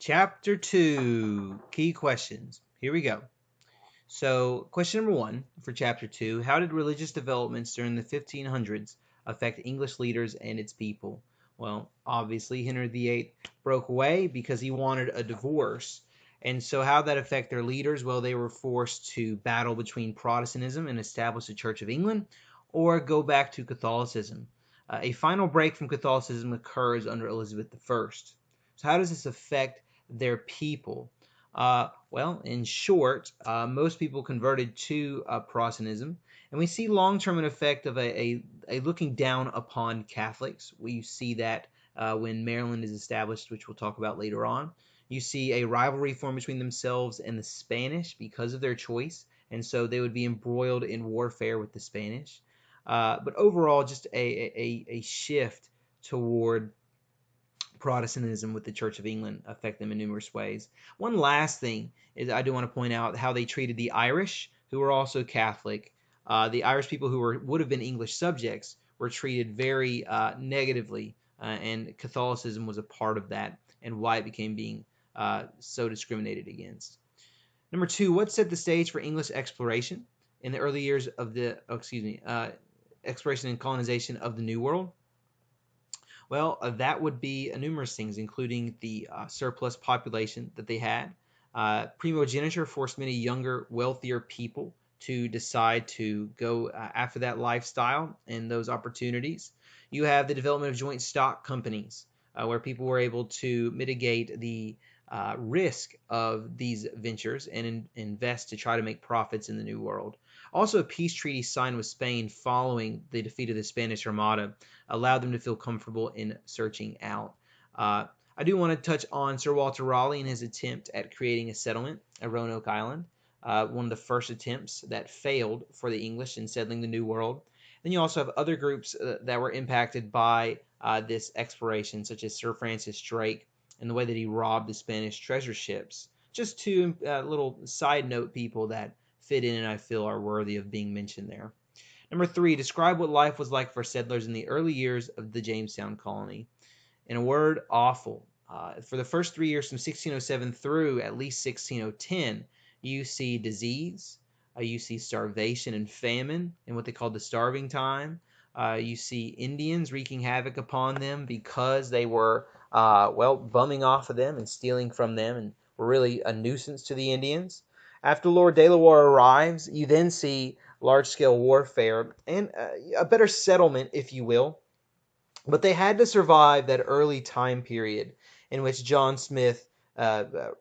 Chapter 2, Key Questions. Here we go. So, question number 1 for Chapter 2, how did religious developments during the 1500s affect English leaders and its people? Well, obviously, Henry VIII broke away because he wanted a divorce. And so how did that affect their leaders? Well, they were forced to battle between Protestantism and establish the Church of England, or go back to Catholicism. A final break from Catholicism occurs under Elizabeth I. So how does this affect their people? Well, in short, most people converted to Protestantism, and we see long-term an effect of a looking down upon Catholics. We see that when Maryland is established, which we'll talk about later on. You see a rivalry form between themselves and the Spanish because of their choice, and so they would be embroiled in warfare with the Spanish. But overall, just a shift toward Protestantism with the Church of England affect them in numerous ways. One last thing is I do want to point out how they treated the Irish, who were also Catholic. The Irish people who would have been English subjects were treated very negatively, and Catholicism was a part of that and why it became being so discriminated against. Number 2, what set the stage for English exploration in the early years of the, exploration and colonization of the New World? Well, that would be numerous things, including the surplus population that they had. Primogeniture forced many younger, wealthier people to decide to go after that lifestyle and those opportunities. You have the development of joint stock companies, where people were able to mitigate the risk of these ventures and invest to try to make profits in the New World. Also, a peace treaty signed with Spain following the defeat of the Spanish Armada allowed them to feel comfortable in searching out. I do want to touch on Sir Walter Raleigh and his attempt at creating a settlement at Roanoke Island, one of the first attempts that failed for the English in settling the New World. Then you also have other groups that were impacted by this exploration, such as Sir Francis Drake and the way that he robbed the Spanish treasure ships. Just two little side note people that fit in and I feel are worthy of being mentioned there. Number 3, describe what life was like for settlers in the early years of the Jamestown colony. In a word, awful. For the first 3 years from 1607 through at least 1610, you see disease, you see starvation and famine in what they called the starving time. You see Indians wreaking havoc upon them because they were, bumming off of them and stealing from them and were really a nuisance to the Indians. After Lord De La Warr arrives, you then see large-scale warfare and a better settlement, if you will. But they had to survive that early time period in which John Smith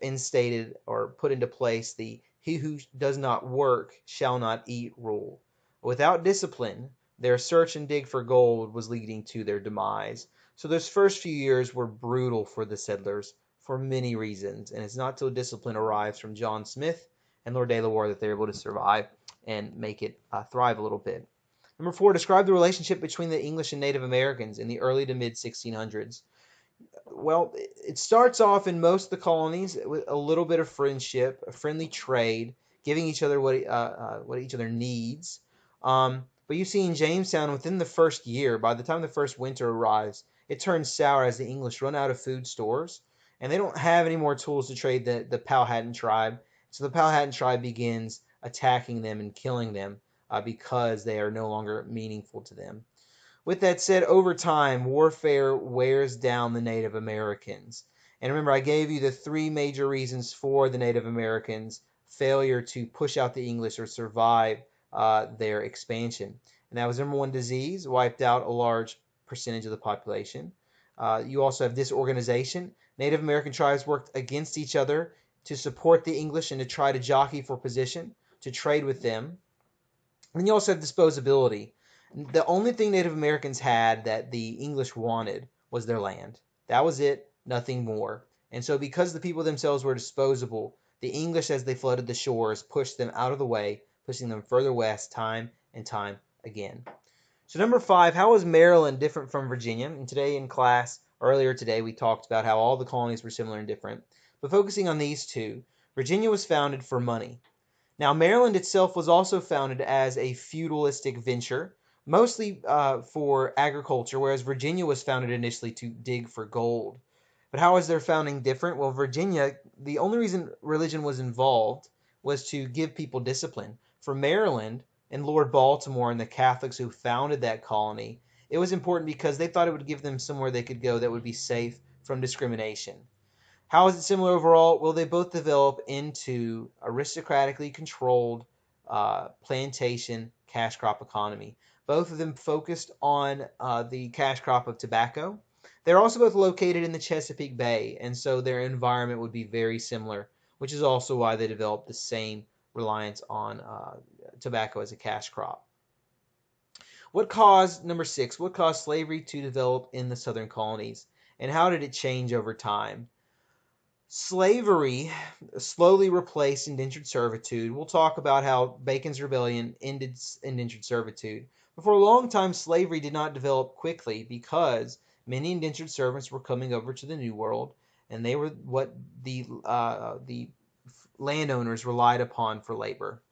instated or put into place the "he who does not work shall not eat" rule. Without discipline, their search and dig for gold was leading to their demise. So those first few years were brutal for the settlers for many reasons, and it's not till discipline arrives from John Smith and Lord De La Warr that they're able to survive and make it thrive a little bit. Number 4, describe the relationship between the English and Native Americans in the early to mid 1600s. Well, it starts off in most of the colonies with a little bit of friendship, a friendly trade, giving each other what each other needs. But you see in Jamestown, within the first year, by the time the first winter arrives, it turns sour as the English run out of food stores, and they don't have any more tools to trade the Powhatan tribe. So the Powhatan tribe begins attacking them and killing them because they are no longer meaningful to them. With that said, over time, warfare wears down the Native Americans. And remember, I gave you the 3 major reasons for the Native Americans' failure to push out the English or survive their expansion. And that was number 1, disease, wiped out a large percentage of the population. You also have disorganization. Native American tribes worked against each other to support the English and to try to jockey for position, to trade with them. And you also have disposability. The only thing Native Americans had that the English wanted was their land. That was it, nothing more. And so because the people themselves were disposable, the English, as they flooded the shores, pushed them out of the way, pushing them further west time and time again. So number 5, how was Maryland different from Virginia? And today in class, earlier today, we talked about how all the colonies were similar and different. But focusing on these 2, Virginia was founded for money. Now, Maryland itself was also founded as a feudalistic venture, mostly for agriculture, whereas Virginia was founded initially to dig for gold. But how is their founding different? Well, Virginia, the only reason religion was involved was to give people discipline. For Maryland and Lord Baltimore and the Catholics who founded that colony, it was important because they thought it would give them somewhere they could go that would be safe from discrimination. How is it similar overall? Well, they both develop into aristocratically controlled plantation cash crop economy. Both of them focused on the cash crop of tobacco. They're also both located in the Chesapeake Bay, and so their environment would be very similar, which is also why they developed the same reliance on tobacco as a cash crop. Number 6, what caused slavery to develop in the southern colonies, and how did it change over time? Slavery slowly replaced indentured servitude. We'll talk about how Bacon's Rebellion ended indentured servitude. But for a long time, slavery did not develop quickly because many indentured servants were coming over to the New World, and they were what the landowners relied upon for labor.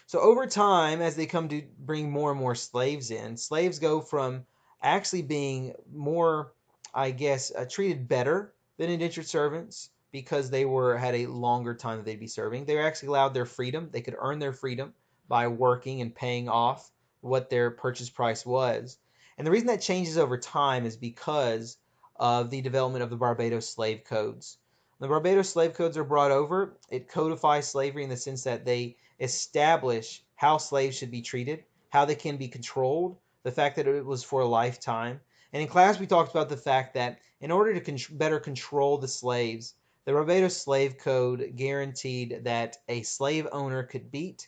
So over time, as they come to bring more and more slaves in, slaves go from actually being more, I guess, treated better than indentured servants because they had a longer time that they'd be serving. They were actually allowed their freedom. They could earn their freedom by working and paying off what their purchase price was. And the reason that changes over time is because of the development of the Barbados slave codes. When the Barbados slave codes are brought over, it codifies slavery in the sense that they establish how slaves should be treated, how they can be controlled, the fact that it was for a lifetime. And in class, we talked about the fact that in order to better control the slaves, the Barbados Slave Code guaranteed that a slave owner could beat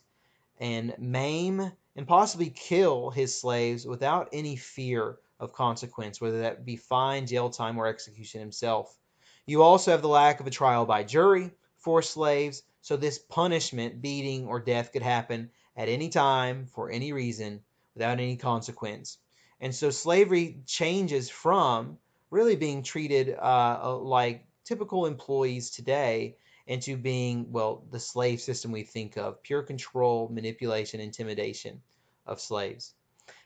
and maim and possibly kill his slaves without any fear of consequence, whether that be fine, jail time, or execution himself. You also have the lack of a trial by jury for slaves, so this punishment, beating, or death could happen at any time for any reason without any consequence. And so slavery changes from really being treated like typical employees today into being, well, the slave system we think of, pure control, manipulation, intimidation of slaves.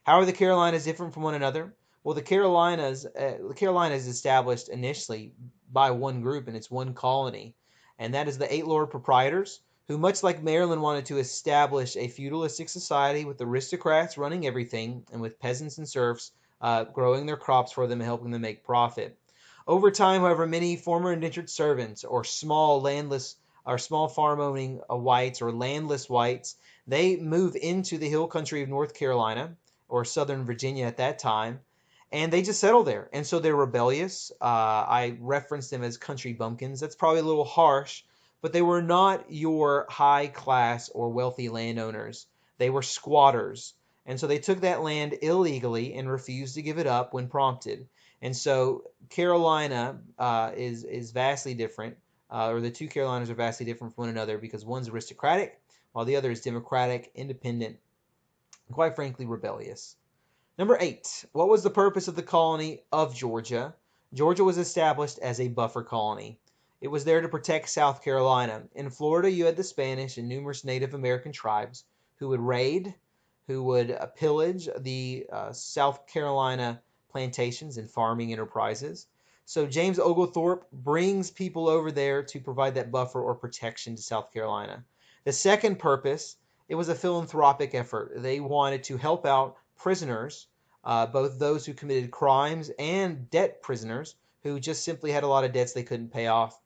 How are the Carolinas different from one another? Well, the Carolinas established initially by one group, and it's one colony, and that is the 8 Lord Proprietors, who, much like Maryland, wanted to establish a feudalistic society with aristocrats running everything and with peasants and serfs growing their crops for them and helping them make profit. Over time, however, many former indentured servants or small farm-owning whites or landless whites, they move into the hill country of North Carolina or southern Virginia at that time, and they just settle there. And so they're rebellious. I referenced them as country bumpkins. That's probably a little harsh, but they were not your high class or wealthy landowners. They were squatters. And so they took that land illegally and refused to give it up when prompted. And so Carolina is vastly different, or the two Carolinas are vastly different from one another because one's aristocratic while the other is democratic, independent, and quite frankly rebellious. Number 8, what was the purpose of the colony of Georgia? Georgia was established as a buffer colony. It was there to protect South Carolina. In Florida, you had the Spanish and numerous Native American tribes who would raid, who would pillage the South Carolina plantations and farming enterprises. So James Oglethorpe brings people over there to provide that buffer or protection to South Carolina. The second purpose, it was a philanthropic effort. They wanted to help out prisoners, both those who committed crimes and debt prisoners who just simply had a lot of debts they couldn't pay off.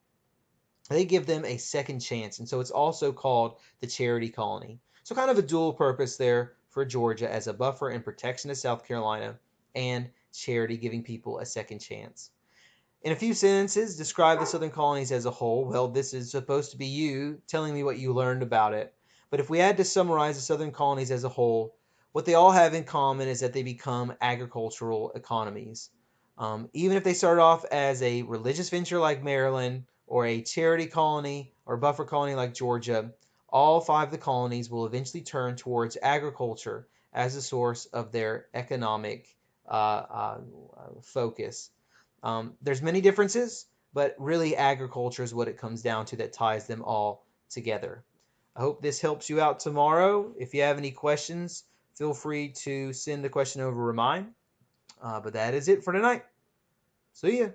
They give them a second chance, and so it's also called the charity colony. So kind of a dual purpose there for Georgia as a buffer and protection to South Carolina, and charity, giving people a second chance. In a few sentences, describe the Southern colonies as a whole. Well, this is supposed to be you telling me what you learned about it. But if we had to summarize the Southern colonies as a whole, what they all have in common is that they become agricultural economies. Even if they started off as a religious venture like Maryland, or a charity colony or buffer colony like Georgia, all 5 of the colonies will eventually turn towards agriculture as a source of their economic focus. There's many differences, but really agriculture is what it comes down to that ties them all together. I hope this helps you out tomorrow. If you have any questions, feel free to send the question over to mine. But that is it for tonight. See ya.